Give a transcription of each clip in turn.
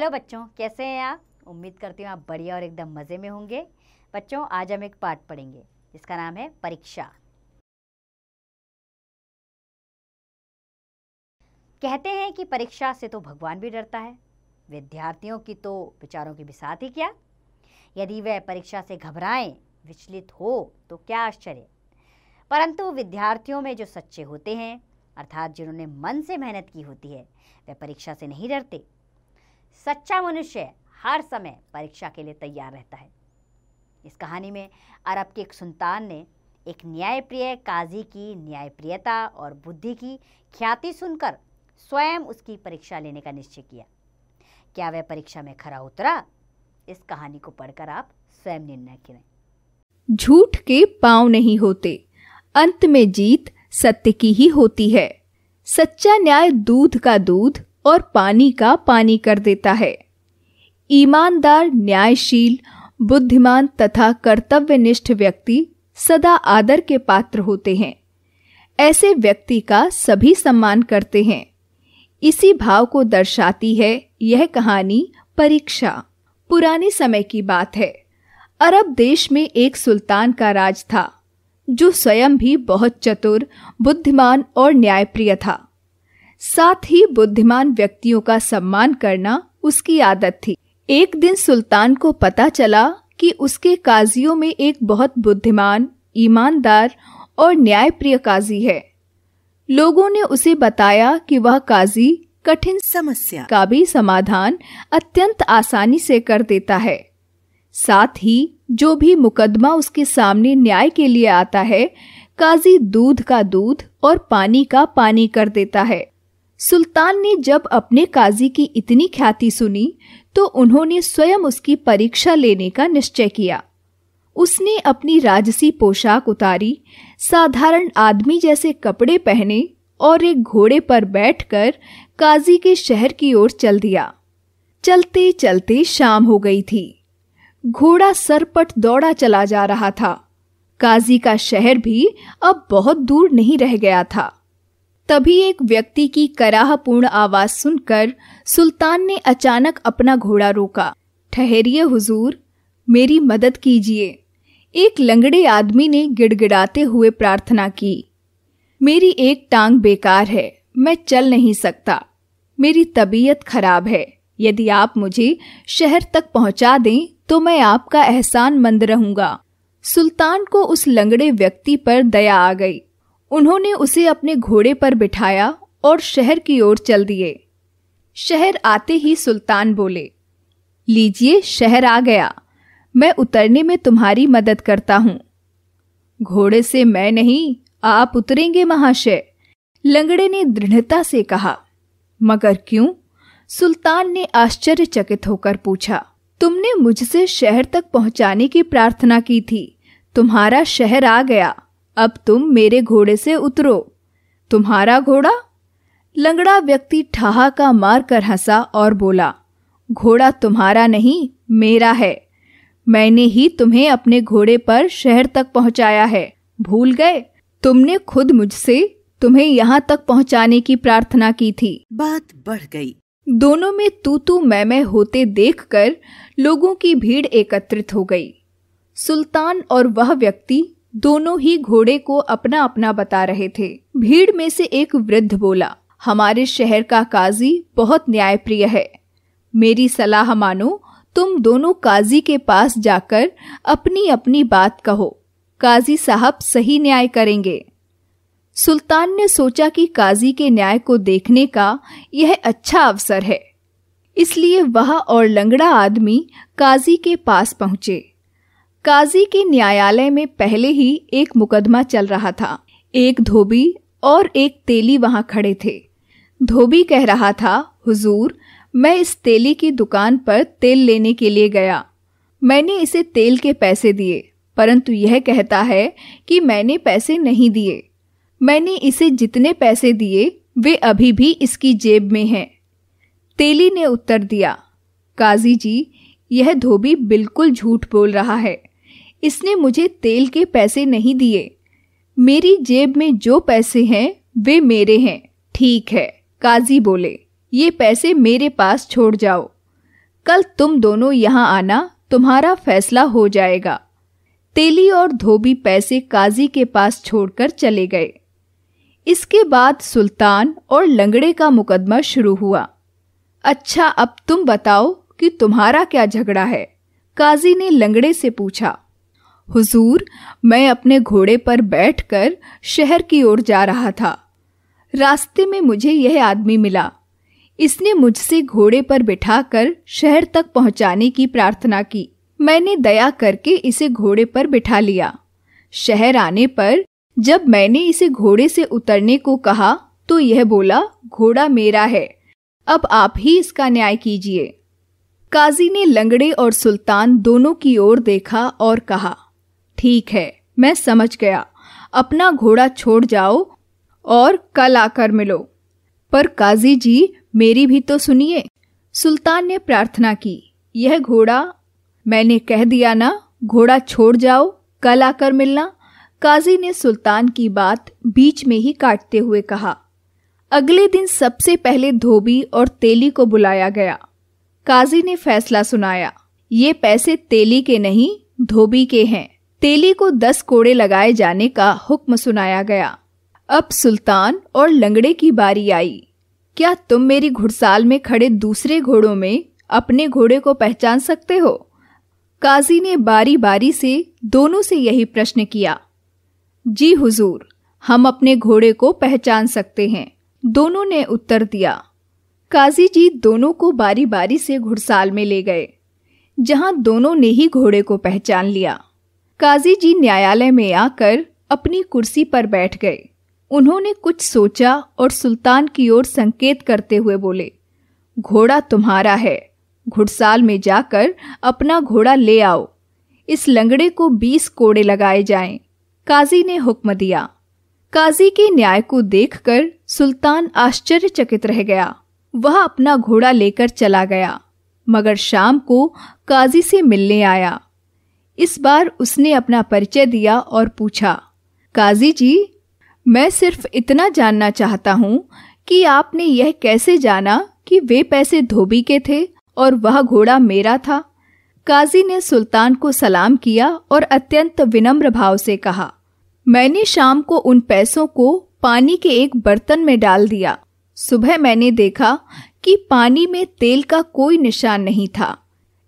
Hello बच्चों, कैसे हैं आप? उम्मीद करती हूँ आप बढ़िया और एकदम मज़े में होंगे। बच्चों, आज हम एक पाठ पढ़ेंगे जिसका नाम है परीक्षा। कहते हैं कि परीक्षा से तो भगवान भी डरता है, विद्यार्थियों की तो विचारों की भी साथ ही क्या। यदि वह परीक्षा से घबराएं, विचलित हो तो क्या आश्चर्य। परंतु विद्यार्थियों में जो सच्चे होते हैं, अर्थात जिन्होंने मन से मेहनत की होती है, वे परीक्षा से नहीं डरते। सच्चा मनुष्य हर समय परीक्षा के लिए तैयार रहता है। इस कहानी में अरब के एक सुल्तान ने एक न्यायप्रिय काजी की न्यायप्रियता और बुद्धि की ख्याति सुनकर स्वयं उसकी परीक्षा लेने का निश्चय किया। क्या वह परीक्षा में खरा उतरा? इस कहानी को पढ़कर आप स्वयं निर्णय करें। झूठ के पांव नहीं होते, अंत में जीत सत्य की ही होती है। सच्चा न्याय दूध का दूध और पानी का पानी कर देता है। ईमानदार, न्यायशील, बुद्धिमान तथा कर्तव्यनिष्ठ व्यक्ति सदा आदर के पात्र होते हैं। ऐसे व्यक्ति का सभी सम्मान करते हैं। इसी भाव को दर्शाती है यह कहानी परीक्षा। पुराने समय की बात है। अरब देश में एक सुल्तान का राज था, जो स्वयं भी बहुत चतुर, बुद्धिमान और न्यायप्रिय था। साथ ही बुद्धिमान व्यक्तियों का सम्मान करना उसकी आदत थी। एक दिन सुल्तान को पता चला कि उसके काजियों में एक बहुत बुद्धिमान, ईमानदार और न्यायप्रिय काजी है। लोगों ने उसे बताया कि वह काजी कठिन समस्या का भी समाधान अत्यंत आसानी से कर देता है। साथ ही जो भी मुकदमा उसके सामने न्याय के लिए आता है, काजी दूध का दूध और पानी का पानी कर देता है। सुल्तान ने जब अपने काजी की इतनी ख्याति सुनी तो उन्होंने स्वयं उसकी परीक्षा लेने का निश्चय किया। उसने अपनी राजसी पोशाक उतारी, साधारण आदमी जैसे कपड़े पहने और एक घोड़े पर बैठकर काजी के शहर की ओर चल दिया। चलते चलते शाम हो गई थी। घोड़ा सरपट दौड़ा चला जा रहा था। काजी का शहर भी अब बहुत दूर नहीं रह गया था। तभी एक व्यक्ति की कराहपूर्ण आवाज सुनकर सुल्तान ने अचानक अपना घोड़ा रोका। ठहरिए हुजूर, मेरी मदद कीजिए। एक लंगड़े आदमी ने गिड़गिड़ाते हुए प्रार्थना की। मेरी एक टांग बेकार है, मैं चल नहीं सकता। मेरी तबीयत खराब है। यदि आप मुझे शहर तक पहुंचा दें तो मैं आपका एहसानमंद रहूंगा। सुल्तान को उस लंगड़े व्यक्ति पर दया आ गई। उन्होंने उसे अपने घोड़े पर बिठाया और शहर की ओर चल दिए। शहर आते ही सुल्तान बोले, लीजिए, शहर आ गया। मैं उतरने में तुम्हारी मदद करता हूँ। घोड़े से मैं नहीं, आप उतरेंगे महाशय, लंगड़े ने दृढ़ता से कहा। मगर क्यों? सुल्तान ने आश्चर्यचकित होकर पूछा। तुमने मुझसे शहर तक पहुंचाने की प्रार्थना की थी। तुम्हारा शहर आ गया। अब तुम मेरे घोड़े से उतरो। तुम्हारा घोड़ा? लंगड़ा व्यक्ति ठहाका मारकर हंसा और बोला, घोड़ा तुम्हारा नहीं, मेरा है। मैंने ही तुम्हें अपने घोड़े पर शहर तक पहुंचाया है। भूल गए? तुमने खुद मुझसे तुम्हें यहाँ तक पहुंचाने की प्रार्थना की थी। बात बढ़ गई। दोनों में तू मैं होते देखकर लोगों की भीड़ एकत्रित हो गई। सुल्तान और वह व्यक्ति दोनों ही घोड़े को अपना अपना बता रहे थे। भीड़ में से एक वृद्ध बोला, हमारे शहर का काजी बहुत न्यायप्रिय है। मेरी सलाह मानो, तुम दोनों काजी के पास जाकर अपनी अपनी बात कहो। काजी साहब सही न्याय करेंगे। सुल्तान ने सोचा कि काजी के न्याय को देखने का यह अच्छा अवसर है, इसलिए वह और लंगड़ा आदमी काजी के पास पहुंचे। काजी के न्यायालय में पहले ही एक मुकदमा चल रहा था। एक धोबी और एक तेली वहां खड़े थे। धोबी कह रहा था, हुजूर, मैं इस तेली की दुकान पर तेल लेने के लिए गया। मैंने इसे तेल के पैसे दिए, परंतु यह कहता है कि मैंने पैसे नहीं दिए। मैंने इसे जितने पैसे दिए वे अभी भी इसकी जेब में हैं। तेली ने उत्तर दिया, काजी जी, यह धोबी बिल्कुल झूठ बोल रहा है। इसने मुझे तेल के पैसे नहीं दिए। मेरी जेब में जो पैसे हैं वे मेरे हैं। ठीक है, काजी बोले, ये पैसे मेरे पास छोड़ जाओ। कल तुम दोनों यहाँ आना, तुम्हारा फैसला हो जाएगा। तेली और धोबी पैसे काजी के पास छोड़कर चले गए। इसके बाद सुल्तान और लंगड़े का मुकदमा शुरू हुआ। अच्छा, अब तुम बताओ कि तुम्हारा क्या झगड़ा है? काजी ने लंगड़े से पूछा। हुजूर, मैं अपने घोड़े पर बैठकर शहर की ओर जा रहा था। रास्ते में मुझे यह आदमी मिला। इसने मुझसे घोड़े पर बिठाकर शहर तक पहुंचाने की प्रार्थना की। मैंने दया करके इसे घोड़े पर बिठा लिया। शहर आने पर जब मैंने इसे घोड़े से उतरने को कहा तो यह बोला, घोड़ा मेरा है, अब आप ही इसका न्याय कीजिए। काजी ने लंगड़े और सुल्तान दोनों की ओर देखा और कहा, ठीक है, मैं समझ गया। अपना घोड़ा छोड़ जाओ और कल आकर मिलो। पर काजी जी, मेरी भी तो सुनिए। सुल्तान ने प्रार्थना की। यह घोड़ा, मैंने कह दिया ना, घोड़ा छोड़ जाओ, कल आकर मिलना। काजी ने सुल्तान की बात बीच में ही काटते हुए कहा। अगले दिन सबसे पहले धोबी और तेली को बुलाया गया। काजी ने फैसला सुनाया। ये पैसे तेली के नहीं, धोबी के हैं। तेली को 10 कोड़े लगाए जाने का हुक्म सुनाया गया। अब सुल्तान और लंगड़े की बारी आई। क्या तुम मेरी घुड़साल में खड़े दूसरे घोड़ों में अपने घोड़े को पहचान सकते हो? काजी ने बारी बारी से दोनों से यही प्रश्न किया। जी हुजूर, हम अपने घोड़े को पहचान सकते हैं, दोनों ने उत्तर दिया। काजी जी दोनों को बारी बारी से घुड़साल में ले गए, जहां दोनों ने ही घोड़े को पहचान लिया। काजी जी न्यायालय में आकर अपनी कुर्सी पर बैठ गए। उन्होंने कुछ सोचा और सुल्तान की ओर संकेत करते हुए बोले, घोड़ा तुम्हारा है, घुड़साल में जाकर अपना घोड़ा ले आओ। इस लंगड़े को 20 कोड़े लगाए जाएं। काजी ने हुक्म दिया। काजी के न्याय को देखकर सुल्तान आश्चर्यचकित रह गया। वह अपना घोड़ा लेकर चला गया, मगर शाम को काजी से मिलने आया। इस बार उसने अपना परिचय दिया और पूछा, काजी जी, मैं सिर्फ इतना जानना चाहता हूँ कि आपने यह कैसे जाना कि वे पैसे धोबी के थे और वह घोड़ा मेरा था? काजी ने सुल्तान को सलाम किया और अत्यंत विनम्र भाव से कहा, मैंने शाम को उन पैसों को पानी के एक बर्तन में डाल दिया। सुबह मैंने देखा कि पानी में तेल का कोई निशान नहीं था।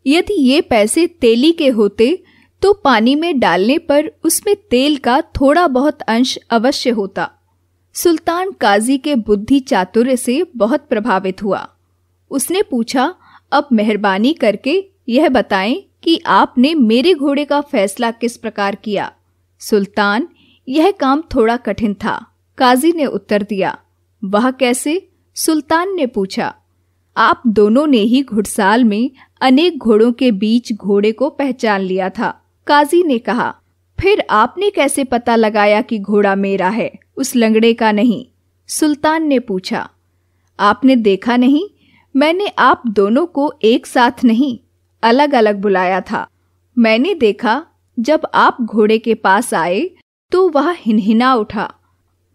यदि ये पैसे तेली के होते तो पानी में डालने पर उसमें तेल का थोड़ा बहुत अंश अवश्य होता। सुल्तान काजी के बुद्धि चातुर्य से बहुत प्रभावित हुआ। उसने पूछा, अब मेहरबानी करके यह बताएं कि आपने मेरे घोड़े का फैसला किस प्रकार किया? सुल्तान, यह काम थोड़ा कठिन था। काजी ने उत्तर दिया। वह कैसे? सुल्तान ने पूछा। आप दोनों ने ही घुड़साल में अनेक घोड़ों के बीच घोड़े को पहचान लिया था। काजी ने कहा। फिर आपने कैसे पता लगाया कि घोड़ा मेरा है, उस लंगड़े का नहीं? सुल्तान ने पूछा। आपने देखा नहीं, मैंने आप दोनों को एक साथ नहीं, अलग अलग बुलाया था। मैंने देखा जब आप घोड़े के पास आए तो वह हिनहिना उठा,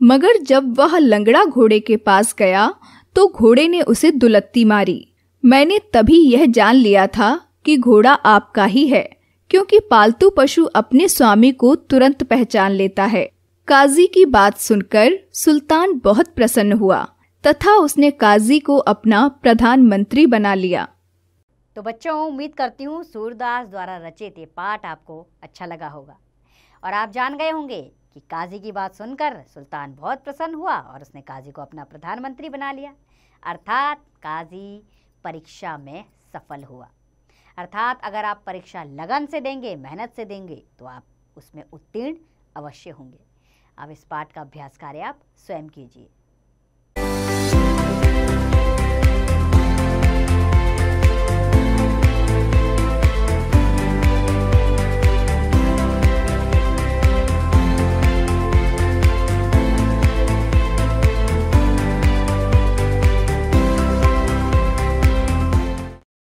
मगर जब वह लंगड़ा घोड़े के पास गया तो घोड़े ने उसे दुलत्ती मारी। मैंने तभी यह जान लिया था कि घोड़ा आपका ही है, क्योंकि पालतू पशु अपने स्वामी को तुरंत पहचान लेता है। काजी की बात सुनकर सुल्तान बहुत प्रसन्न हुआ तथा उसने काजी को अपना प्रधानमंत्री बना लिया। तो बच्चों, उम्मीद करती हूँ सूरदास द्वारा रचित ये पाठ आपको अच्छा लगा होगा और आप जान गए होंगे कि काजी की बात सुनकर सुल्तान बहुत प्रसन्न हुआ और उसने काजी को अपना प्रधानमंत्री बना लिया। अर्थात काजी परीक्षा में सफल हुआ। अर्थात अगर आप परीक्षा लगन से देंगे, मेहनत से देंगे तो आप उसमें उत्तीर्ण अवश्य होंगे। अब इस पाठ का अभ्यास कार्य आप स्वयं कीजिए।